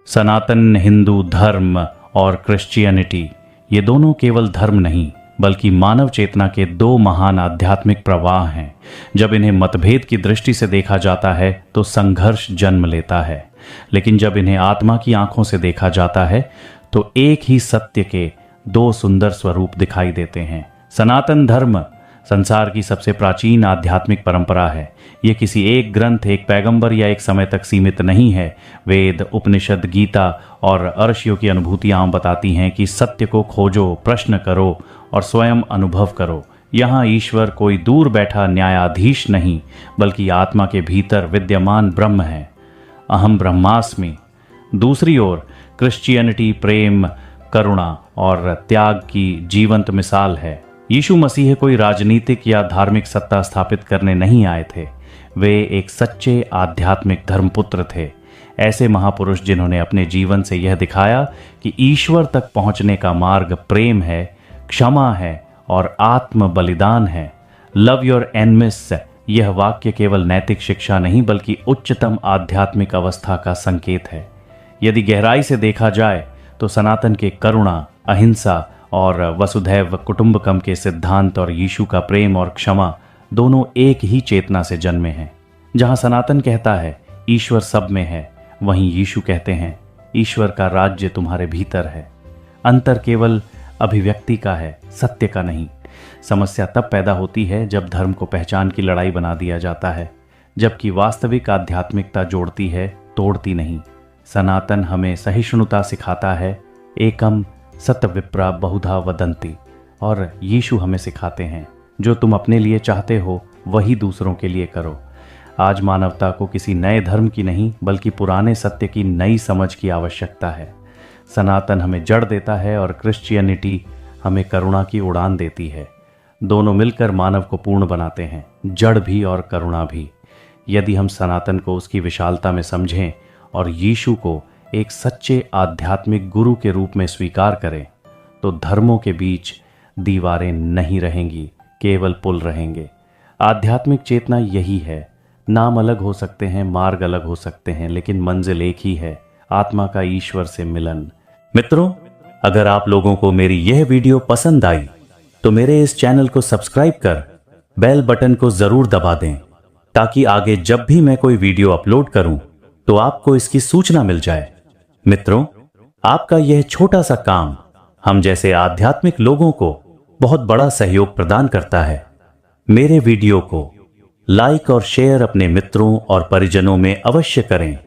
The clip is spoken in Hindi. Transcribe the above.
सनातन हिंदू धर्म और क्रिश्चियनिटी, ये दोनों केवल धर्म नहीं बल्कि मानव चेतना के दो महान आध्यात्मिक प्रवाह हैं। जब इन्हें मतभेद की दृष्टि से देखा जाता है तो संघर्ष जन्म लेता है, लेकिन जब इन्हें आत्मा की आंखों से देखा जाता है तो एक ही सत्य के दो सुंदर स्वरूप दिखाई देते हैं। सनातन धर्म संसार की सबसे प्राचीन आध्यात्मिक परंपरा है। ये किसी एक ग्रंथ, एक पैगंबर या एक समय तक सीमित नहीं है। वेद, उपनिषद, गीता और ऋषियों की अनुभूतियां बताती हैं कि सत्य को खोजो, प्रश्न करो और स्वयं अनुभव करो। यहाँ ईश्वर कोई दूर बैठा न्यायाधीश नहीं बल्कि आत्मा के भीतर विद्यमान ब्रह्म है। अहम ब्रह्मास्मि। दूसरी ओर क्रिश्चियनिटी प्रेम, करुणा और त्याग की जीवंत मिसाल है। यीशु मसीह कोई राजनीतिक या धार्मिक सत्ता स्थापित करने नहीं आए थे। वे एक सच्चे आध्यात्मिक धर्मपुत्र थे, ऐसे महापुरुष जिन्होंने अपने जीवन से यह दिखाया कि ईश्वर तक पहुंचने का मार्ग प्रेम है, क्षमा है और आत्म बलिदान है। लव योर एनिमीज, यह वाक्य केवल नैतिक शिक्षा नहीं बल्कि उच्चतम आध्यात्मिक अवस्था का संकेत है। यदि गहराई से देखा जाए तो सनातन के करुणा, अहिंसा और वसुधैव कुटुंबकम के सिद्धांत और यीशु का प्रेम और क्षमा दोनों एक ही चेतना से जन्मे हैं। जहां सनातन कहता है ईश्वर सब में है, वहीं यीशु कहते हैं ईश्वर का राज्य तुम्हारे भीतर है। अंतर केवल अभिव्यक्ति का है, सत्य का नहीं। समस्या तब पैदा होती है जब धर्म को पहचान की लड़ाई बना दिया जाता है, जबकि वास्तविक आध्यात्मिकता जोड़ती है, तोड़ती नहीं। सनातन हमें सहिष्णुता सिखाता है, एकम सत्यविप्रा बहुधा वदंती, और यीशु हमें सिखाते हैं जो तुम अपने लिए चाहते हो वही दूसरों के लिए करो। आज मानवता को किसी नए धर्म की नहीं बल्कि पुराने सत्य की नई समझ की आवश्यकता है। सनातन हमें जड़ देता है और क्रिश्चियनिटी हमें करुणा की उड़ान देती है। दोनों मिलकर मानव को पूर्ण बनाते हैं, जड़ भी और करुणा भी। यदि हम सनातन को उसकी विशालता में समझें और यीशु को एक सच्चे आध्यात्मिक गुरु के रूप में स्वीकार करें तो धर्मों के बीच दीवारें नहीं रहेंगी, केवल पुल रहेंगे। आध्यात्मिक चेतना यही है। नाम अलग हो सकते हैं, मार्ग अलग हो सकते हैं, लेकिन मंजिल एक ही है, आत्मा का ईश्वर से मिलन। मित्रों, अगर आप लोगों को मेरी यह वीडियो पसंद आई तो मेरे इस चैनल को सब्सक्राइब कर बेल बटन को जरूर दबा दें ताकि आगे जब भी मैं कोई वीडियो अपलोड करूं तो आपको इसकी सूचना मिल जाए। मित्रों, आपका यह छोटा सा काम हम जैसे आध्यात्मिक लोगों को बहुत बड़ा सहयोग प्रदान करता है। मेरे वीडियो को लाइक और शेयर अपने मित्रों और परिजनों में अवश्य करें।